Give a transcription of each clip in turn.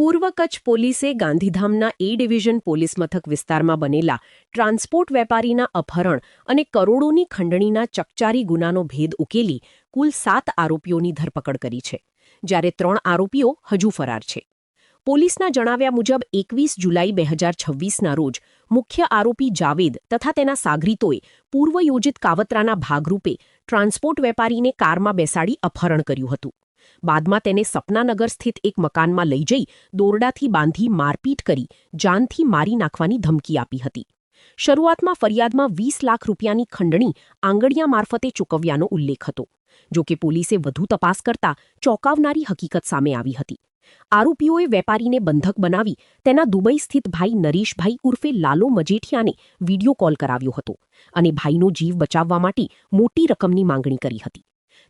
પૂર્વ કચ્છ પોલીસે ગાંધીધામના એ ડિવિઝન પોલીસ મથક વિસ્તારમાં બનેલા ટ્રાન્સપોર્ટ વેપારીના અપહરણ અને કરોડોની ખંડણીના ચકચારી ગુનાનો ભેદ ઉકેલી કુલ 7 આરોપીઓની ધરપકડ કરી છે, જ્યારે 3 આરોપીઓ હજુ ફરાર છે. પોલીસના જણાવ્યા મુજબ 21 જુલાઈ 2026ના રોજ મુખ્ય આરોપી જાવેદ તથા તેના સાગરીતોએ પૂર્વયોજિત કાવતરાના ભાગરૂપે ટ્રાન્સપોર્ટ વેપારીને કારમાં બેસાડી અપહરણ કર્યું હતું. બાદમાં તેને સપનાનગર સ્થિત એક મકાનમાં લઈ જઈ દોરડાથી બાંધી મારપીટ કરી જાનથી મારી નાખવાની ધમકી આપી હતી. શરૂઆતમાં ફરિયાદમાં 20 લાખ રૂપિયાની ખંડણી આંગડિયા મારફતે ચૂકવ્યાનો ઉલ્લેખ હતો. જોકે પોલીસે વધુ તપાસ કરતા ચોંકાવનારી હકીકત સામે આવી હતી. આરોપીઓએ વેપારીને બંધક બનાવી તેના દુબઈ સ્થિત ભાઈ નરેશભાઈ ઉર્ફે લાલો મજેઠિયાને વિડીયો કોલ કરાવ્યો હતો અને ભાઈનો જીવ બચાવવા માટે મોટી રકમની માંગણી કરી હતી.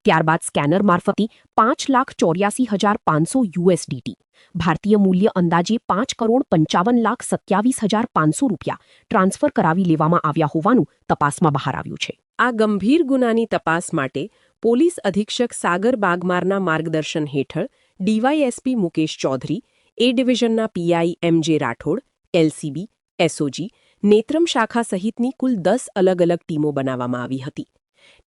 ત્યારબાદ સ્કેનર મારફતે 5,84,500 USDT, ભારતીય મૂલ્ય અંદાજે 5,55,27,500 રૂપિયા ટ્રાન્સફર કરાવી લેવામાં આવ્યા હોવાનું તપાસમાં બહાર આવ્યું છે. આ ગંભીર ગુનાની તપાસ માટે પોલીસ અધિક્ષક સાગર બાગમારના માર્ગદર્શન હેઠળ ડીવાયએસપી મુકેશ ચૌધરી, એ ડિવિઝનના PI MJ Rathod, LCB, SOG, Netram શાખા સહિતની કુલ 10 અલગ અલગ ટીમો બનાવવામાં આવી હતી.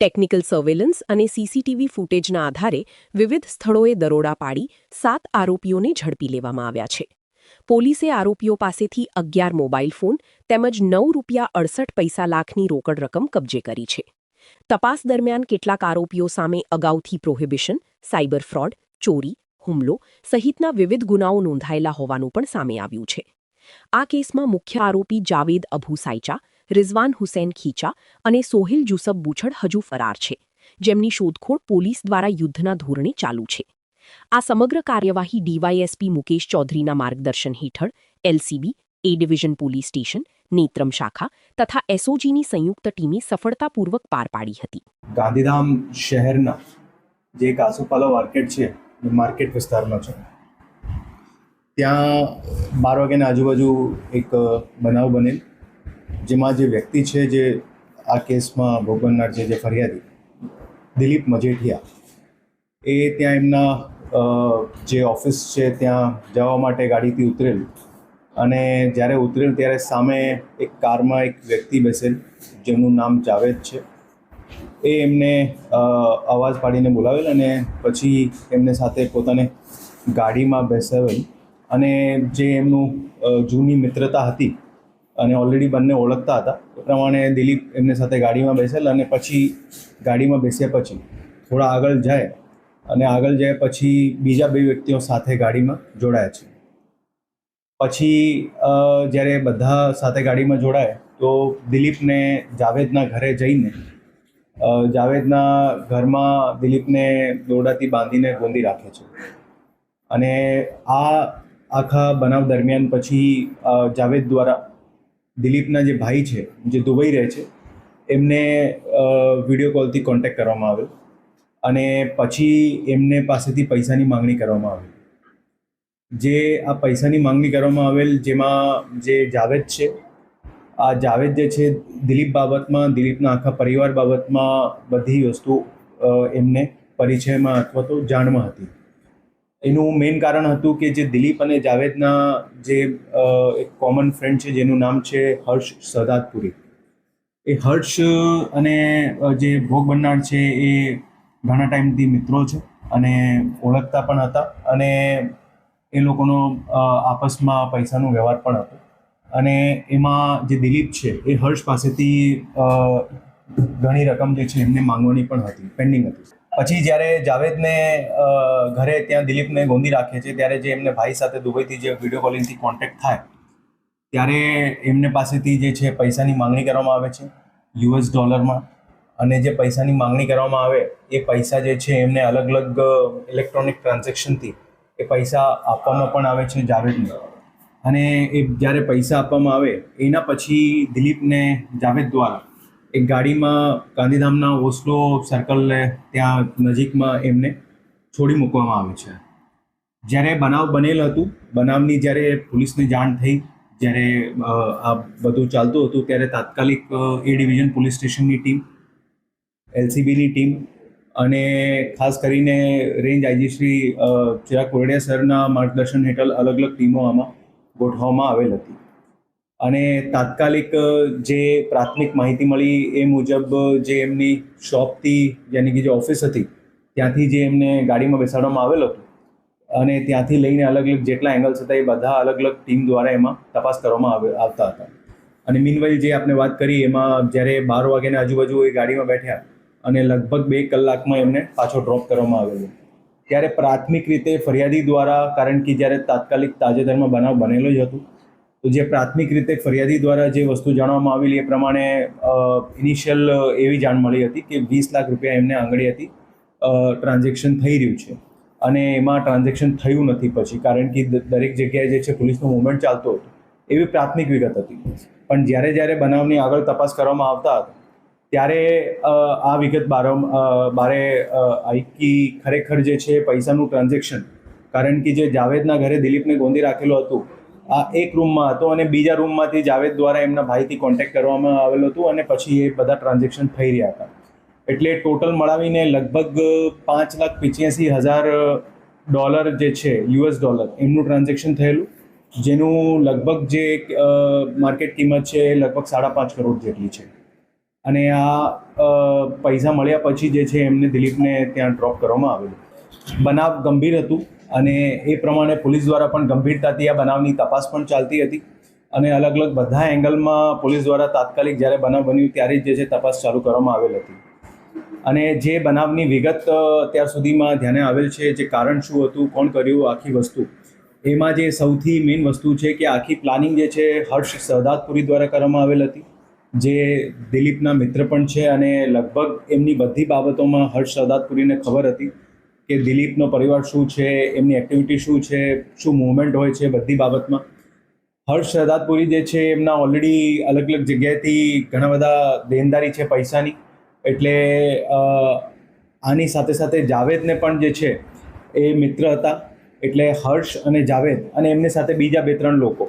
ટેકનિકલ સર્વેલન્સ અને CCTV ફૂટેજના આધારે વિવિધ સ્થળોએ દરોડા પાડી 7 આરોપીઓને ઝડપી લેવામાં આવ્યા છે. પોલીસે આરોપીઓ પાસેથી 11 મોબાઈલ ફોન તેમજ ₹9.68 લાખની રોકડ રકમ કબજે કરી છે. તપાસ દરમિયાન કેટલાક આરોપીઓ સામે અગાઉથી પ્રોહિબિશન, સાયબર ફ્રોડ, ચોરી, હુમલો સહિતના વિવિધ ગુનાઓ નોંધાયેલા હોવાનું પણ સામે આવ્યું છે. આ કેસમાં મુખ્ય આરોપી જાવેદ અબુ સાયચા, રિઝવાન હુસૈન ખીચા અને સોહિલ જુસબ બુછડ હજુ ફરાર છે, જેમની શોધખોળ પોલીસ દ્વારા યુદ્ધના ધોરણે ચાલુ છે. આ સમગ્ર કાર્યવાહી ડીવાયએસપી મુકેશ ચૌધરીના માર્ગદર્શન હેઠળ LCB, એ ડિવિઝન પોલીસ સ્ટેશન, નેત્રમ શાખા તથા SOGની સંયુક્ત ટીમે સફળતાપૂર્વક પાર પાડી હતી. ગાંધીધામ શહેરના જે કાસુપાલો માર્કેટ છે, માર્કેટ વિસ્તારમાં છે, ત્યાં 12 વાગ્યાની આજુબાજુ એક બનાવ બનેલ, જેમાં જે વ્યક્તિ છે, જે આ કેસમાં ભોગ બનનાર છે, જે ફરિયાદી દિલીપ મજેઠિયા, એ ત્યાં એમના જે ઓફિસ છે ત્યાં જવા માટે ગાડીથી ઉતરેલ અને જ્યારે ઉતરેલ ત્યારે સામે એક કારમાં એક વ્યક્તિ બેસેલ, જેમનું નામ જાવેદ છે. એ એમને અવાજ પાડીને બોલાવેલ અને પછી એમને સાથે પોતાને ગાડીમાં બેસાવેલ અને જે એમનું જૂની મિત્રતા હતી અને ઓલરેડી બંને ઓળખતા હતા, એ પ્રમાણે દિલીપ એમને સાથે ગાડીમાં બેસેલ અને પછી ગાડીમાં બેસ્યા પછી થોડા આગળ જાય અને આગળ જાય પછી બીજા 2 વ્યક્તિઓ સાથે ગાડીમાં જોડાયા છે. પછી જ્યારે બધા સાથે ગાડીમાં જોડાય તો દિલીપને જાવેદના ઘરે જઈને જાવેદના ઘરમાં દિલીપને દોરડાથી બાંધીને ગોંધી રાખે છે અને આ આખા બનાવ દરમિયાન પછી જાવેદ દ્વારા દિલીપના જે ભાઈ છે, જે દુબઈ રહે છે, એમને વિડીયો કોલથી કોન્ટેક્ટ કરવામાં આવેલ અને પછી એમને પાસેથી પૈસાની માંગણી કરવામાં આવેલ. જે આ પૈસાની માંગણી કરવામાં આવેલ, જેમાં જે જાવેદ છે, આ જાવેદ જે છે દિલીપ બાબતમાં, દિલીપના આખા પરિવાર બાબતમાં બધી વસ્તુ એમને પરિચયમાં અથવા તો જાણમાં હતી. એનું મેઇન કારણ હતું કે જે દિલીપ અને જાવેદના જે એક કોમન ફ્રેન્ડ છે, જેનું નામ છે હર્ષ સદાતપુરી. એ હર્ષ અને જે ભોગ બનનાર છે એ ઘણા ટાઈમથી મિત્રો છે અને ઓળખતા પણ હતા અને એ લોકોનો આપસમાં પૈસાનો વ્યવહાર પણ હતો અને એમાં જે દિલીપ છે એ હર્ષ પાસેથી ઘણી રકમ જે છે એમને માંગવાની પણ હતી, પેન્ડિંગ હતી. પછી જ્યારે જાવેદને ઘરે ત્યાં દિલીપને ગોંધી રાખે છે, ત્યારે જે એમને ભાઈ સાથે દુબઈથી જે વિડીયો કોલિંગથી કોન્ટેક્ટ થાય, ત્યારે એમને પાસેથી જે છે પૈસાની માંગણી કરવામાં આવે છે US ડોલરમાં. અને જે પૈસાની માંગણી કરવામાં આવે એ પૈસા જે છે એમને અલગ અલગ ઇલેક્ટ્રોનિક ટ્રાન્ઝેક્શનથી એ પૈસા આપવામાં પણ આવે છે જાવેદને. અને એ જ્યારે પૈસા આપવામાં આવે એના પછી દિલીપને જાવેદ દ્વારા એક ગાડીમાં ગાંધીધામના ઓસ્લો સર્કલને ત્યાં નજીકમાં એમને છોડી મૂકવામાં આવે છે. જ્યારે બનાવ બનેલ હતું, બનાવની જ્યારે પોલીસને જાણ થઈ, જ્યારે આ બધું ચાલતું હતું, ત્યારે તાત્કાલિક એ ડિવિઝન પોલીસ સ્ટેશનની ટીમ, LCBની ટીમ અને ખાસ કરીને રેન્જ આઈજી શ્રી ચિરાગ કોરડિયા સરના માર્ગદર્શન હેઠળ અલગ અલગ ટીમો આમાં ગોઠવવામાં આવેલ હતી. અને તાત્કાલિક જે પ્રાથમિક માહિતી મળી એ મુજબ જે એમની શોપથી યાની કે જે ઓફિસ હતી ત્યાંથી જે એમને ગાડીમાં બેસાડવામાં આવેલ હતું અને ત્યાંથી લઈને અલગ અલગ જેટલા એંગલ્સ હતા એ બધા અલગ અલગ ટીમ દ્વારા એમાં તપાસ કરવામાં આવતા હતા. અને મીનવાઇલ જે આપણે વાત કરી એમાં જ્યારે 12 વાગ્યાની આજુબાજુ એ ગાડીમાં બેઠ્યા અને લગભગ 2 કલાકમાં એમને પાછો ડ્રોપ કરવામાં આવેલો. ત્યારે પ્રાથમિક રીતે ફરિયાદી દ્વારા, કારણ કે જ્યારે તાત્કાલિક તાજેતરમાં બનાવ બનેલો જ હતું, તો જે પ્રાથમિક રીતે ફરિયાદી દ્વારા જે વસ્તુ જાણવામાં આવેલી એ પ્રમાણે ઇનિશિયલ એવી જાણ મળી હતી કે 20 લાખ રૂપિયા એમને આંગળીએથી ટ્રાન્ઝેક્શન થઈ રહ્યું છે અને એમાં ટ્રાન્ઝેક્શન થયું નથી પછી, કારણ કે દરેક જગ્યાએ જે છે પોલીસનો મૂવમેન્ટ ચાલતો હતો એવી પ્રાથમિક વિગત હતી. પણ જ્યારે બનાવની આગળ તપાસ કરવામાં આવતા હતા ત્યારે આ વિગત બારે આવી કે ખરેખર જે છે પૈસાનું ટ્રાન્ઝેક્શન, કારણ કે જે જાવેદના ઘરે દિલીપને ગોંધી રાખેલું હતું આ એક રૂમમાં હતો અને બીજા રૂમમાંથી જાવેદ દ્વારા એમના ભાઈથી કોન્ટેક્ટ કરવામાં આવેલો હતું અને પછી એ બધા ટ્રાન્ઝેક્શન થઈ રહ્યા હતા. એટલે ટોટલ મળાવીને લગભગ $5,85,000 જે છે US ડોલર એમનું ટ્રાન્ઝેક્શન થયેલું, જેનું લગભગ જે માર્કેટ કિંમત છે એ લગભગ 5.5 કરોડ જેટલી છે. અને આ પૈસા મળ્યા પછી જે છે એમને દિલીપને ત્યાં ડ્રોપ કરવામાં આવેલું. બનાવ ગંભીર હતું અને એ પ્રમાણે પોલીસ દ્વારા પણ ગંભીરતાથી આ બનાવની તપાસ પણ ચાલતી હતી અને અલગ અલગ બધા એંગલમાં પોલીસ દ્વારા તાત્કાલિક જ્યારે બનાવ બન્યું ત્યારે જ જે છે તપાસ ચાલુ કરવામાં આવેલ હતી. અને જે બનાવની વિગત અત્યાર સુધીમાં ધ્યાને આવેલ છે, જે કારણ શું હતું, કોણ કર્યું, આખી વસ્તુ, એમાં જે સૌથી મેઇન વસ્તુ છે કે આખી પ્લાનિંગ જે છે હર્ષ સહદાતપુરી દ્વારા કરવામાં આવેલ હતી, જે દિલીપના મિત્ર પણ છે અને લગભગ એમની બધી બાબતોમાં હર્ષ સહદાતપુરીને ખબર હતી કે દિલીપનો પરિવાર શું છે, એમની એક્ટિવિટી શું છે, શું મૂવમેન્ટ હોય છે, બધી બાબતમાં. હર્ષ સહદાતપુરી જે છે એમના ઓલરેડી અલગ અલગ જગ્યાએથી ઘણા બધા દેનદારી છે પૈસાની, એટલે આની સાથે સાથે જાવેદને પણ જે છે એ મિત્ર હતા. એટલે હર્ષ અને જાવેદ અને એમની સાથે બીજા 2-3 લોકો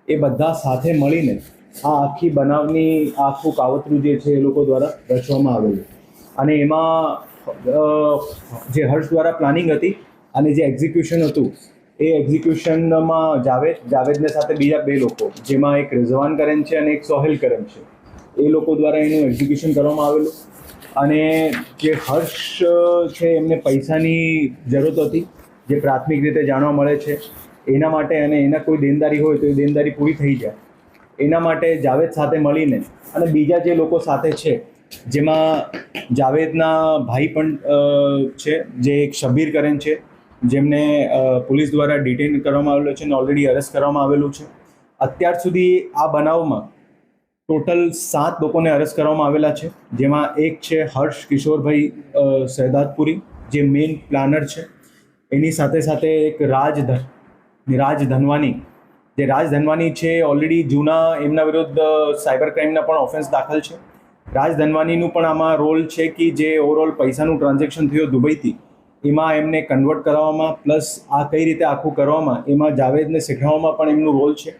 એ બધા સાથે મળીને આ આખી બનાવની આખું કાવતરું જે છે એ લોકો દ્વારા રચવામાં આવેલું. અને એમાં જે હર્ષ દ્વારા પ્લાનિંગ હતી અને જે એક્ઝિક્યુશન હતું એ એક્ઝિક્યુશનમાં જાવેદને સાથે બીજા 2 લોકો, જેમાં એક રિઝવાન કરેન છે અને એક સોહેલ કરેન છે, એ લોકો દ્વારા એનું એક્ઝિક્યુશન કરવામાં આવેલું. અને જે હર્ષ છે એમને પૈસાની જરૂરત હતી, જે પ્રાથમિક રીતે જાણવા મળે છે એના માટે, અને એના કોઈ દેનદારી હોય તો એ દેનદારી પૂરી થઈ જાય એના માટે જાવેદ સાથે મળીને અને બીજા જે લોકો સાથે છે, જેમાં જાવેદના ભાઈ પણ છે, જે એક શબ્બીર કરેન છે, જેમને પોલીસ દ્વારા ડિટેન કરવામાં આવેલો છે અને ઓલરેડી અરેસ્ટ કરવામાં આવેલું છે. અત્યાર સુધી આ બનાવમાં ટોટલ 7 લોકોને અરેસ્ટ કરવામાં આવેલા છે, જેમાં એક છે હર્ષ કિશોરભાઈ સહદાતપુરી, જે મેઇન પ્લાનર છે. એની સાથે સાથે એક રાજ ધનવાની, જે રાજ ધનવાની છે ઓલરેડી જૂના એમના વિરુદ્ધ સાયબર ક્રાઇમના પણ ઓફેન્સ દાખલ છે. રાજ ધનવાનીનું પણ આમાં રોલ છે કે જે ઓવરઓલ પૈસાનું ટ્રાન્ઝેક્શન થયું દુબઈથી એમાં એમને કન્વર્ટ કરવામાં, પ્લસ આ કઈ રીતે આખું કરવામાં એમાં જાવેદને શીખવવામાં પણ એમનું રોલ છે.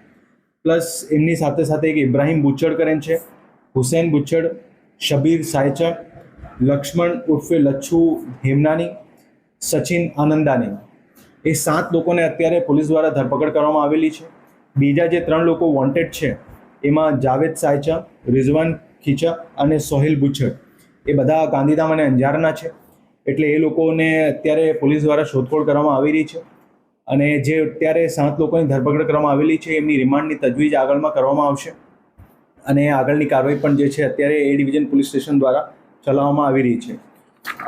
પ્લસ એમની સાથે સાથે એક ઇબ્રાહિમ બુચ્ચડ કરીને છે, હુસૈન બુચ્ચડ, શબીર સાયચા, લક્ષ્મણ ઉર્ફે લચ્છુ હેમનાની, સચિન આનંદાની, એ 7 લોકોને અત્યારે પોલીસ દ્વારા ધરપકડ કરવામાં આવેલી છે. બીજા જે 3 લોકો વોન્ટેડ છે એમાં જાવેદ સાયચા, રિઝવાન ખીચા અને સોહેલ બુચ્ચડ, એ બધા ગાંધીધામ અને અંજારના છે. એટલે એ લોકોને અત્યારે પોલીસ દ્વારા શોધખોળ કરવામાં આવી રહી છે અને જે અત્યારે 7 લોકોની ધરપકડ કરવામાં આવેલી છે એમની રિમાન્ડની તજવીજ આગળમાં કરવામાં આવશે અને આગળની કાર્યવાહી પણ જે છે અત્યારે એ ડિવિઝન પોલીસ સ્ટેશન દ્વારા ચલાવવામાં આવી રહી છે.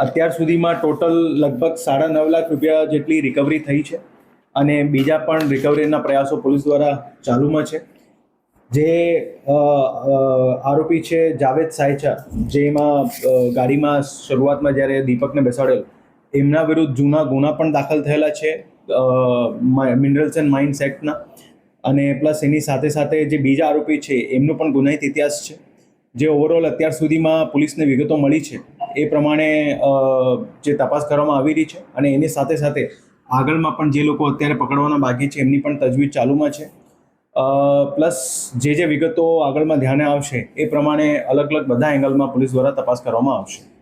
અત્યાર સુધીમાં ટોટલ લગભગ 9.5 લાખ રૂપિયા જેટલી રિકવરી થઈ છે અને બીજા પણ રિકવરીના પ્રયાસો પોલીસ દ્વારા ચાલુમાં છે. જે આરોપી છે જાવેદ સાયચા, જેમાં ગાડીમાં શરૂઆતમાં જ્યારે દીપકને બેસાડેલ, એમના વિરુદ્ધ જૂના ગુના પણ દાખલ થયેલા છે મિનરલ્સ એન્ડ માઇન્સ એક્ટના. અને પ્લસ એની સાથે સાથે જે બીજા આરોપી છે એમનો પણ ગુનાહિત ઇતિહાસ છે. જે ઓવરઓલ અત્યાર સુધીમાં પોલીસને વિગતો મળી છે એ પ્રમાણે જે તપાસ કરવામાં આવી રહી છે અને એની સાથે સાથે આગળમાં પણ જે લોકો અત્યારે પકડવાના બાકી છે એમની પણ તજવીજ ચાલુમાં છે. પ્લસ જે વિગતો આગળમાં ધ્યાને આવશે એ પ્રમાણે અલગ અલગ બધા એંગલમાં પોલીસ દ્વારા તપાસ કરવામાં આવશે.